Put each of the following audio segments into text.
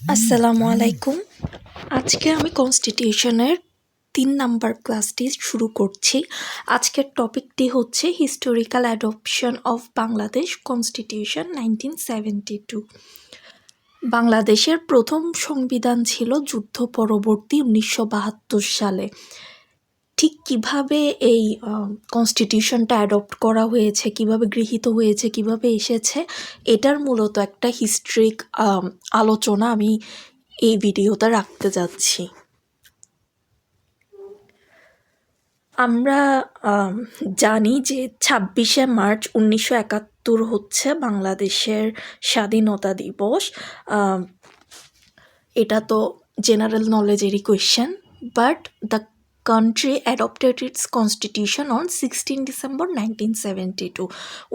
আসসালামু আলাইকুম। আজকে আমি কনস্টিটিউশনের ৩ নাম্বার ক্লাসটি শুরু করছি। আজকের টপিকটি হচ্ছে historical adoption of Bangladesh constitution 1972। বাংলাদেশের প্রথম সংবিধান ছিল যুদ্ধ পরবর্তী 1972 সালে। ঠিক কিভাবে এই কনস্টিটিউশনটা অ্যাডপ্ট করা হয়েছে, কিভাবে গৃহীত হয়েছে, কিভাবে এসেছে, এটার মূলত একটা হিস্ট্রিক আলোচনা আমি এই ভিডিওতে রাখতে যাচ্ছি। আমরা জানি যে ২৬শে মার্চ ১৯৭১ হচ্ছে বাংলাদেশের স্বাধীনতা দিবস। এটা তো জেনারেল নলেজেরই question, but the country adopted its constitution on 16 December 1972.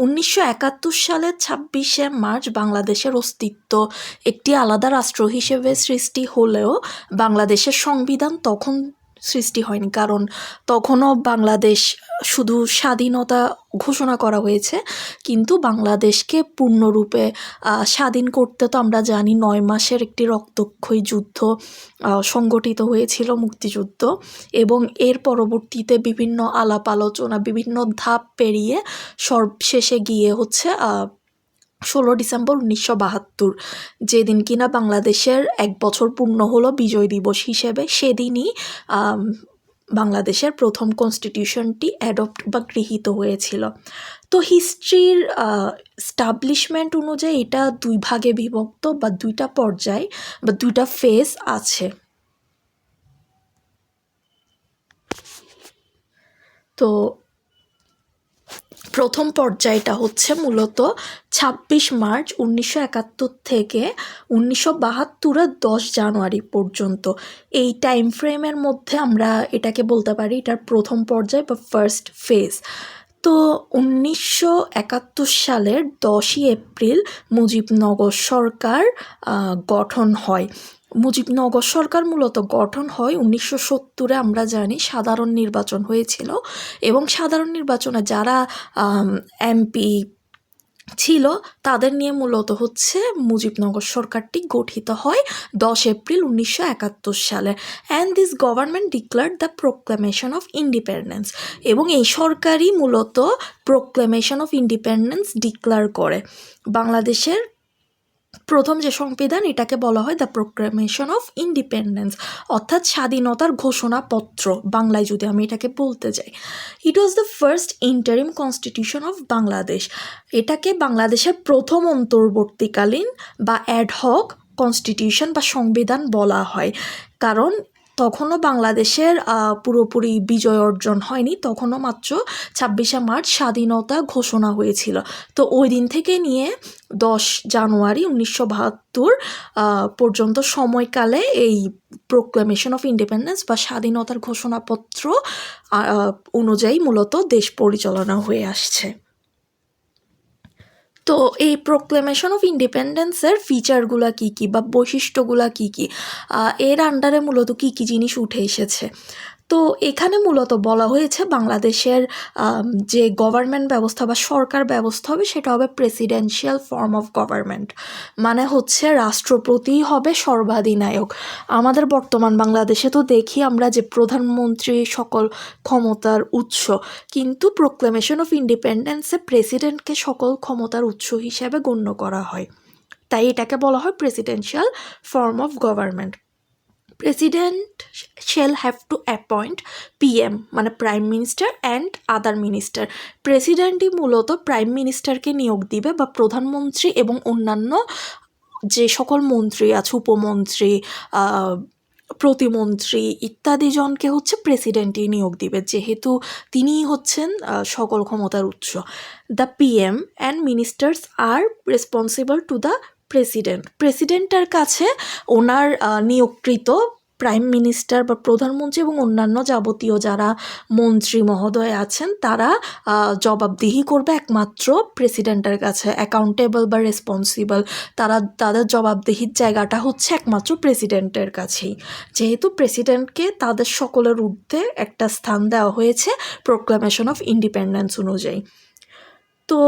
1971 সালের ২৬শে মার্চ বাংলাদেশের অস্তিত্ব একটি আলাদা রাষ্ট্র হিসেবে সৃষ্টি হলেও বাংলাদেশের সংবিধান তখন সৃষ্টি হয়নি, কারণ তখনও বাংলাদেশ শুধু স্বাধীনতা ঘোষণা করা হয়েছে, কিন্তু বাংলাদেশকে পূর্ণরূপে স্বাধীন করতে তো আমরা জানি ৯ মাসের একটি রক্তক্ষয়ী যুদ্ধ সংগঠিত হয়েছিল, মুক্তিযুদ্ধ, এবং এর পরবর্তীতে বিভিন্ন আলাপ আলোচনা, বিভিন্ন ধাপ পেরিয়ে সর্বশেষে গিয়ে হচ্ছে ১৬ ডিসেম্বর ১৯৭২, যেদিন কিনা বাংলাদেশের ১ বছর পূর্ণ হলো বিজয় দিবস হিসেবে, সেদিনই বাংলাদেশের প্রথম কনস্টিটিউশনটি অ্যাডপ্ট বা গৃহীত হয়েছিল। তো হিস্ট্রির স্টাবলিশমেন্ট অনুযায়ী এটা ২ ভাগে বিভক্ত, বা ২টা পর্যায় বা ২টা ফেজ আছে। তো প্রথম পর্যায়টা হচ্ছে মূলত ২৬ মার্চ ১৯৭১ থেকে ১৯৭২-এর ১০ জানুয়ারি পর্যন্ত। এই টাইম ফ্রেমের মধ্যে আমরা এটাকে বলতে পারি এটার প্রথম পর্যায় বা ফার্স্ট ফেজ। তো ১৯৭১ সালের ১০ই এপ্রিল মুজিবনগর সরকার গঠন হয়। মুজিবনগর সরকার মূলত গঠন হয় ১৯৭০-এ। আমরা জানি সাধারণ নির্বাচন হয়েছিল, এবং সাধারণ নির্বাচনে যারা এমপি ছিল তাদের নিয়ে মূলত হচ্ছে মুজিবনগর সরকারটি গঠিত হয় ১০ এপ্রিল ১৯৭১ সালে। And this government declared the proclamation of independence, এবং এই সরকারই মূলত প্রোক্লামেশন অফ ইন্ডিপেন্ডেন্স ডিক্লেয়ার করে। বাংলাদেশের প্রথম যে সংবিধান, এটাকে বলা হয় দ্য প্রোক্লামেশন অফ ইন্ডিপেন্ডেন্স, অর্থাৎ স্বাধীনতার ঘোষণাপত্র বাংলায় যদি আমি এটাকে বলতে যাই। It was the first interim constitution of Bangladesh. এটাকে বাংলাদেশের প্রথম অন্তর্বর্তীকালীন বা অ্যাডহক কনস্টিটিউশন বা সংবিধান বলা হয়, কারণ তখনও বাংলাদেশের পুরোপুরি বিজয় অর্জন হয়নি, তখনও মাত্র ২৬শে মার্চ স্বাধীনতা ঘোষণা হয়েছিল। তো ওই দিন থেকে নিয়ে ১০ জানুয়ারি ১৯৭২ পর্যন্ত সময়কালে এই প্রোক্লামেশন অফ ইন্ডিপেন্ডেন্স বা স্বাধীনতার ঘোষণাপত্র অনুযায়ী মূলত দেশ পরিচালনা হয়ে আসছে। তো এই প্রোক্লেমেশন অফ ইন্ডিপেন্ডেন্সের ফিচারগুলো কী কী বা বৈশিষ্ট্যগুলো কী কী, এর আন্ডারে মূলত কী কী জিনিস উঠে এসেছে। তো এখানে মূলত বলা হয়েছে বাংলাদেশের যে গভর্নমেন্ট ব্যবস্থা বা সরকার ব্যবস্থা হবে সেটা হবে প্রেসিডেন্সিয়াল ফর্ম অফ গভর্নমেন্ট, মানে হচ্ছে রাষ্ট্রপতিই হবে সর্বাধিনায়ক। আমাদের বর্তমান বাংলাদেশে তো দেখি আমরা যে প্রধানমন্ত্রী সকল ক্ষমতার উৎস, কিন্তু প্রোক্লেমেশন অফ ইন্ডিপেন্ডেন্সে প্রেসিডেন্টকে সকল ক্ষমতার উৎস হিসেবে গণ্য করা হয়, তাই এটাকে বলা হয় presidential form of government. President shall have to appoint PM মানে prime minister and other minister. প্রেসিডেন্টই মূলত প্রাইম মিনিস্টারকে নিয়োগ দিবে, বা প্রধানমন্ত্রী এবং অন্যান্য যে সকল মন্ত্রী আছে, উপমন্ত্রী, প্রতিমন্ত্রী ইত্যাদি জনকে হচ্ছে প্রেসিডেন্টই নিয়োগ দিবে, যেহেতু তিনিই হচ্ছেন সকল ক্ষমতার উৎস। The PM and ministers R responsible to the প্রেসিডেন্টের কাছে ওনার নিয়োগকৃত প্রাইম মিনিস্টার বা প্রধানমন্ত্রী এবং অন্যান্য যাবতীয় যারা মন্ত্রী মহোদয় আছেন তারা জবাবদিহি করবে একমাত্র প্রেসিডেন্টের কাছে, অ্যাকাউন্টেবল বা রেসপন্সিবল, তাদের জবাবদিহির জায়গাটা হচ্ছে একমাত্র প্রেসিডেন্টের কাছেই, যেহেতু প্রেসিডেন্টকে তাদের সকলের ঊর্ধ্বে একটা স্থান দেওয়া হয়েছে প্রোক্লামেশন অফ ইন্ডিপেন্ডেন্স অনুযায়ী। তো তো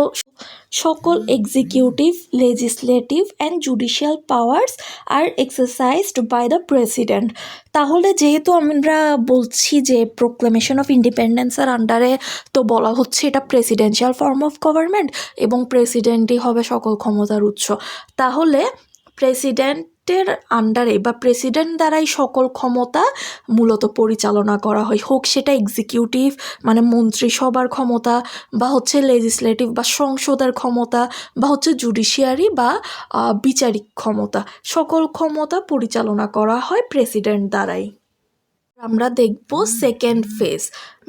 সকল executive, legislative and judicial powers are exercised by the president. তাহলে যেহেতু আমরা বলছি যে প্রোক্লেমেশন অফ ইন্ডিপেন্ডেন্সের আন্ডারে, তো বলা হচ্ছে এটা প্রেসিডেন্সিয়াল ফর্ম অফ গভর্নমেন্ট এবং প্রেসিডেন্টই হবে সকল ক্ষমতার উৎস। তাহলে প্রেসিডেন্টের আন্ডারে বা প্রেসিডেন্ট দ্বারাই সকল ক্ষমতা মূলত পরিচালনা করা হয়, হোক সেটা এক্সিকিউটিভ মানে মন্ত্রিসভার ক্ষমতা, বা হচ্ছে লেজিসলেটিভ বা সংসদের ক্ষমতা, বা হচ্ছে জুডিশিয়ারি বা বিচারিক ক্ষমতা। সকল ক্ষমতা পরিচালনা করা হয় প্রেসিডেন্ট দ্বারাই। আমরা দেখব সেকেন্ড ফেজ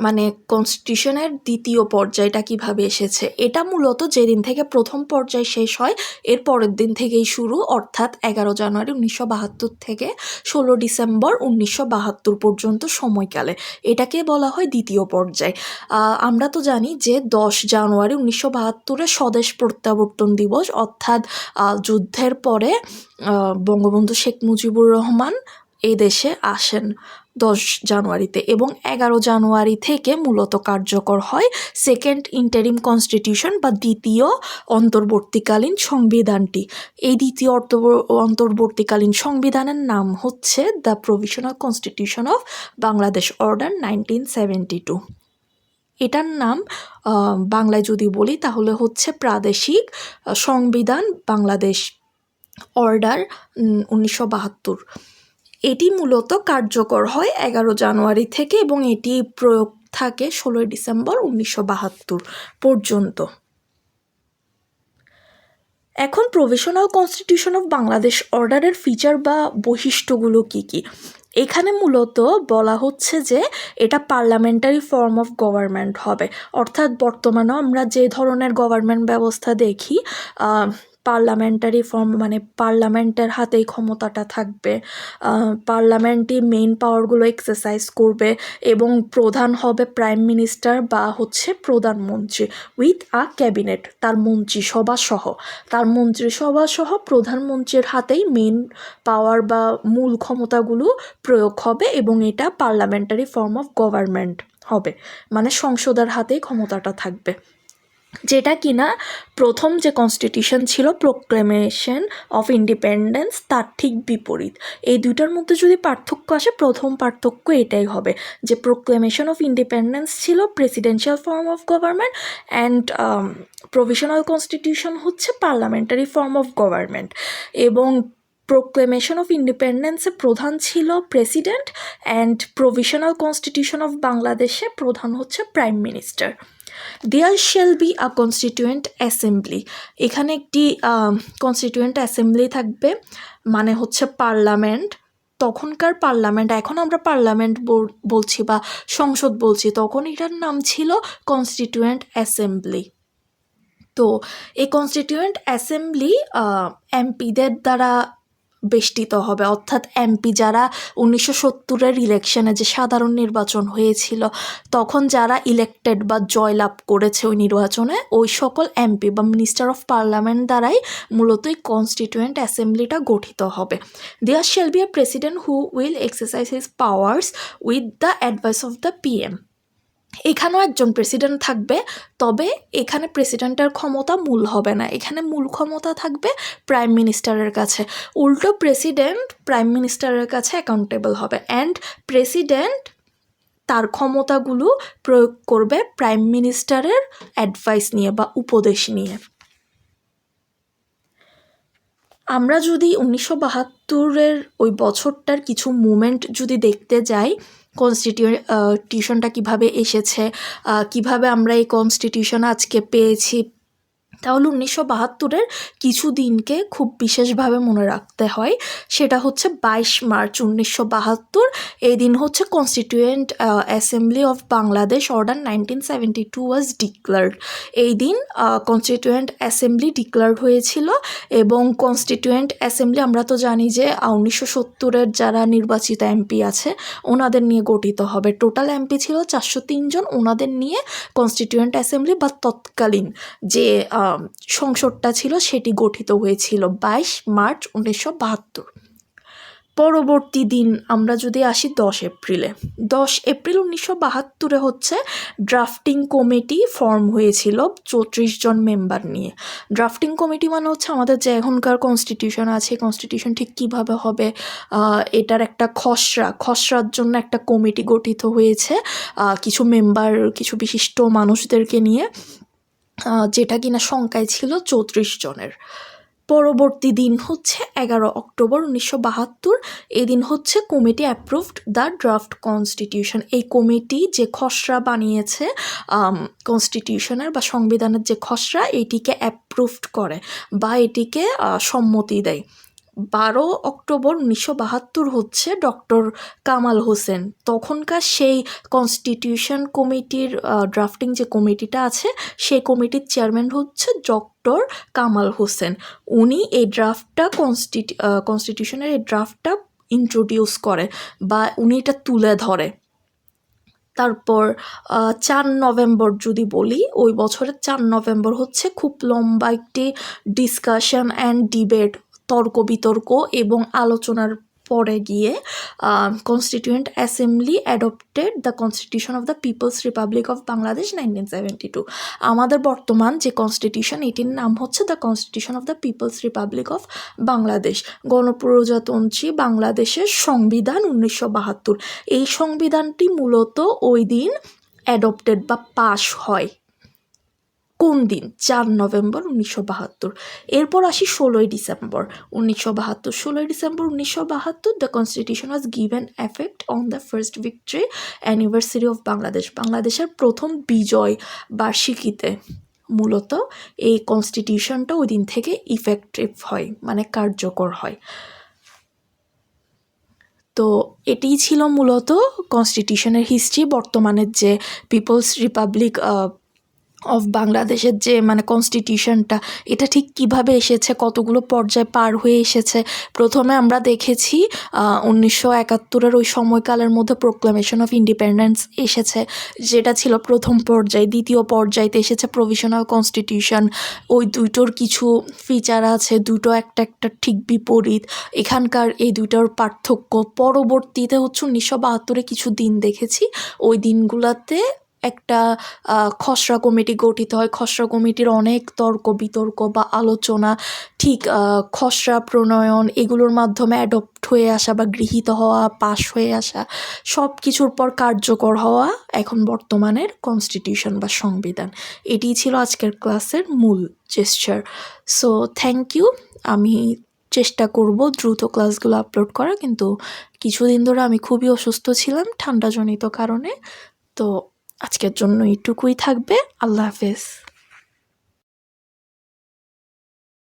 মানে কনস্টিটিউশনের দ্বিতীয় পর্যায়টা কিভাবে এসেছে। এটা মূলত যেদিন থেকে প্রথম পর্যায় শেষ হয় এর পরের দিন থেকেই শুরু, অর্থাৎ 11 জানুয়ারি 1972 থেকে 16 ডিসেম্বর 1972 পর্যন্ত সময়কালে এটাকে বলা হয় দ্বিতীয় পর্যায়। আমরা তো জানি যে 10 জানুয়ারি 1972 স্বদেশ প্রত্যাবর্তন দিবস, অর্থাৎ যুদ্ধের পরে বঙ্গবন্ধু শেখ মুজিবুর রহমান এই দেশে আসেন 10 জানুয়ারিতে, এবং 11 জানুয়ারি থেকে মূলত কার্যকর হয় সেকেন্ড ইন্টারিম কনস্টিটিউশন বা দ্বিতীয় অন্তর্বর্তীকালীন সংবিধানটি। এই দ্বিতীয় অন্তর্বর্তীকালীন সংবিধানের নাম হচ্ছে the provisional constitution of Bangladesh order 1972। এটার নাম বাংলায় যদি বলি তাহলে হচ্ছে প্রাদেশিক সংবিধান বাংলাদেশ অর্ডার 1972। এটি মূলত কার্যকর হয় 11 জানুয়ারি থেকে এবং এটি প্রয়োগ থাকে 16 ডিসেম্বর 1972 পর্যন্ত। এখন প্রভিশনাল কনস্টিটিউশন অফ বাংলাদেশ অর্ডারের ফিচার বা বৈশিষ্ট্যগুলো কি কি? এখানে মূলত বলা হচ্ছে যে এটা পার্লামেন্টারি ফর্ম অফ গভর্নমেন্ট হবে, অর্থাৎ বর্তমানেও আমরা যে ধরনের গভর্নমেন্ট ব্যবস্থা দেখি পার্লামেন্টারি ফর্ম মানে পার্লামেন্টের হাতেই ক্ষমতাটা থাকবে, পার্লামেন্টই মেইন পাওয়ারগুলো এক্সারসাইজ করবে এবং প্রধান হবে প্রাইম মিনিস্টার বা হচ্ছে প্রধানমন্ত্রী উইথ আ ক্যাবিনেট, তার মন্ত্রিসভা সহ প্রধানমন্ত্রীর হাতেই মেইন পাওয়ার বা মূল ক্ষমতাগুলো প্রয়োগ হবে এবং এটা পার্লামেন্টারি ফর্ম অফ গভর্নমেন্ট হবে, মানে সংসদের হাতেই ক্ষমতাটা থাকবে। যেটা কিনা প্রথম যে কনস্টিটিউশন ছিল প্রোক্লেমেশন অফ ইন্ডিপেন্ডেন্স তার ঠিক বিপরীত। এই দুইটার মধ্যে যদি পার্থক্য আসে, প্রথম পার্থক্য এটাই হবে যে প্রোক্লেমেশন অফ ইন্ডিপেন্ডেন্স ছিল presidential form of government and provisional constitution হচ্ছে পার্লামেন্টারি ফর্ম অফ গভর্নমেন্ট। এবং প্রোক্লেমেশন অফ ইন্ডিপেন্ডেন্সে প্রধান ছিল president and provisional constitution of বাংলাদেশে প্রধান হচ্ছে prime minister. There shall be a constituent assembly. এখানে একটি কনস্টিটিউয়েন্ট অ্যাসেম্বলি থাকবে, মানে হচ্ছে পার্লামেন্ট। তখনকার পার্লামেন্ট, এখন আমরা পার্লামেন্ট বলছি বা সংসদ বলছি, তখন এটার নাম ছিল কনস্টিটিউয়েন্ট অ্যাসেম্বলি। তো এই কনস্টিটিউয়েন্ট অ্যাসেম্বলি এমপিদের দ্বারা বেষ্টিত হবে, অর্থাৎ এমপি যারা 1970-এর ইলেকশনে যে সাধারণ নির্বাচন হয়েছিল তখন যারা ইলেক্টেড বা জয়লাভ করেছে ওই নির্বাচনে, ওই সকল এমপি বা মিনিস্টার অফ পার্লামেন্ট দ্বারাই মূলত এই কনস্টিটিউয়েন্ট অ্যাসেম্বলিটা গঠিত হবে। There shall be a president who will exercise his powers with the advice of the PM. এখানেও একজন প্রেসিডেন্ট থাকবে, তবে এখানে প্রেসিডেন্টের ক্ষমতা মূল হবে না, এখানে মূল ক্ষমতা থাকবে প্রাইম মিনিস্টারের কাছে। উল্টো প্রেসিডেন্ট প্রাইম মিনিস্টারের কাছে অ্যাকাউন্টেবল হবে অ্যান্ড প্রেসিডেন্ট তার ক্ষমতাগুলো প্রয়োগ করবে প্রাইম মিনিস্টারের অ্যাডভাইস নিয়ে বা উপদেশ নিয়ে। আমরা যদি 1972-এর ওই বছরটার কিছু মুমেন্ট যদি দেখতে যাই, কনস্টিটিউশনটা কিভাবে এসেছে, কিভাবে আমরা এই কনস্টিটিউশন আজকে পেয়েছি, তাহলে 1972-এর কিছু দিনকে খুব বিশেষভাবে মনে রাখতে হয়। সেটা হচ্ছে 22 মার্চ 1972। এই দিন হচ্ছে constituent assembly of Bangladesh order 1972 was declared. এই দিন কনস্টিটিউয়েন্ট অ্যাসেম্বলি ডিক্লার্ড হয়েছিল এবং কনস্টিটিউয়েন্ট অ্যাসেম্বলি আমরা তো জানি যে 1970-এর যারা নির্বাচিত এমপি আছে ওনাদের নিয়ে গঠিত হবে। টোটাল এমপি ছিল 403 জন, ওনাদের নিয়ে কনস্টিটিউয়েন্ট অ্যাসেম্বলি বা তৎকালীন যে সংসদটা ছিল সেটি গঠিত হয়েছিল 22 মার্চ 1972। পরবর্তী দিন আমরা যদি আসি 10 এপ্রিলে, 10 এপ্রিল 1972 হচ্ছে ড্রাফটিং কমিটি ফর্ম হয়েছিল 34 জন মেম্বার নিয়ে। ড্রাফটিং কমিটি মানে হচ্ছে আমাদের যে এখনকার কনস্টিটিউশন আছে, কনস্টিটিউশন ঠিক কীভাবে হবে এটার একটা খসড়ার জন্য একটা কমিটি গঠিত হয়েছে কিছু মেম্বার, কিছু বিশিষ্ট মানুষদেরকে নিয়ে, যেটা কিনা সংখ্যায় ছিল 34 জনের। পরবর্তী দিন হচ্ছে 11 অক্টোবর 1972। এদিন হচ্ছে committee approved the draft constitution. এই কমিটি যে খসড়া বানিয়েছে কনস্টিটিউশনের বা সংবিধানের যে খসড়া, এটিকে অ্যাপ্রুভড করে বা এটিকে সম্মতি দেয়। 12 অক্টোবর 1972 হচ্ছে ডক্টর কামাল হোসেন, তখনকার সেই কনস্টিটিউশন কমিটির ড্রাফটিং যে কমিটিটা আছে সেই কমিটির চেয়ারম্যান হচ্ছে ডক্টর কামাল হোসেন। উনি এই ড্রাফটটা কনস্টিটিউশনের এই ড্রাফটটা ইন্ট্রোডিউস করে বা উনি এটা তুলে ধরে। তারপর 4 নভেম্বর যদি বলি, ওই বছরের 4 নভেম্বর হচ্ছে খুব লম্বা একটি ডিসকাশন অ্যান্ড ডিবেট, তর্ক বিতর্ক এবং আলোচনার পরে গিয়ে constituent assembly adopted the constitution of the People's Republic of Bangladesh 1972। আমাদের বর্তমান যে কনস্টিটিউশন, এটির নাম হচ্ছে the constitution of the People's Republic of Bangladesh, গণপ্রজাতন্ত্রী বাংলাদেশের সংবিধান 1972। এই সংবিধানটি মূলত ওই দিন অ্যাডপ্টেড বা পাশ হয়। কোন দিন? 4 নভেম্বর 1972। এরপর আসি 16ই ডিসেম্বর 1972। 16ই December 1972 the constitution was given effect on the first victory anniversary of Bangladesh. বাংলাদেশের প্রথম বিজয় বার্ষিকীতে মূলত এই কনস্টিটিউশনটা ওই দিন থেকে ইফেক্টিভ হয়, মানে কার্যকর হয়। তো এটিই ছিল মূলত কনস্টিটিউশনের হিস্ট্রি। বর্তমানের যে পিপলস রিপাবলিক অফ বাংলাদেশের যে মানে কনস্টিটিউশনটা, এটা ঠিক কিভাবে এসেছে, কতগুলো পর্যায় পার হয়ে এসেছে। প্রথমে আমরা দেখেছি 1971-এর ওই সময়কালের মধ্যে প্রোক্লামেশন অফ ইন্ডিপেন্ডেন্স এসেছে, যেটা ছিল প্রথম পর্যায়। দ্বিতীয় পর্যায়তে এসেছে প্রভিশনাল কনস্টিটিউশন। ওই দুটোর কিছু ফিচার আছে, দুটো একটা ঠিক বিপরীত, এখানকার এই দুটোর পার্থক্য। পরবর্তীতে হচ্ছে 1972-এ কিছু দিন দেখেছি, ওই দিনগুলোতে একটা খসড়া কমিটি গঠিত হয়। খসড়া কমিটির অনেক তর্ক বিতর্ক বা আলোচনা, ঠিক খসড়া প্রণয়ন, এগুলোর মাধ্যমে অ্যাডপ্ট হয়ে আসা বা গৃহীত হওয়া, পাশ হয়ে আসা, সব কিছুর পর কার্যকর হওয়া এখন বর্তমানের কনস্টিটিউশন বা সংবিধান। এটিই ছিল আজকের ক্লাসের মূল জেস্চার। So thank you. আমি চেষ্টা করব দ্রুত ক্লাসগুলো আপলোড করা, কিন্তু কিছুদিন ধরে আমি খুবই অসুস্থ ছিলাম ঠান্ডাজনিত কারণে। তো আজকের জন্য এইটুকুই থাকবে। আল্লাহ হাফেজ।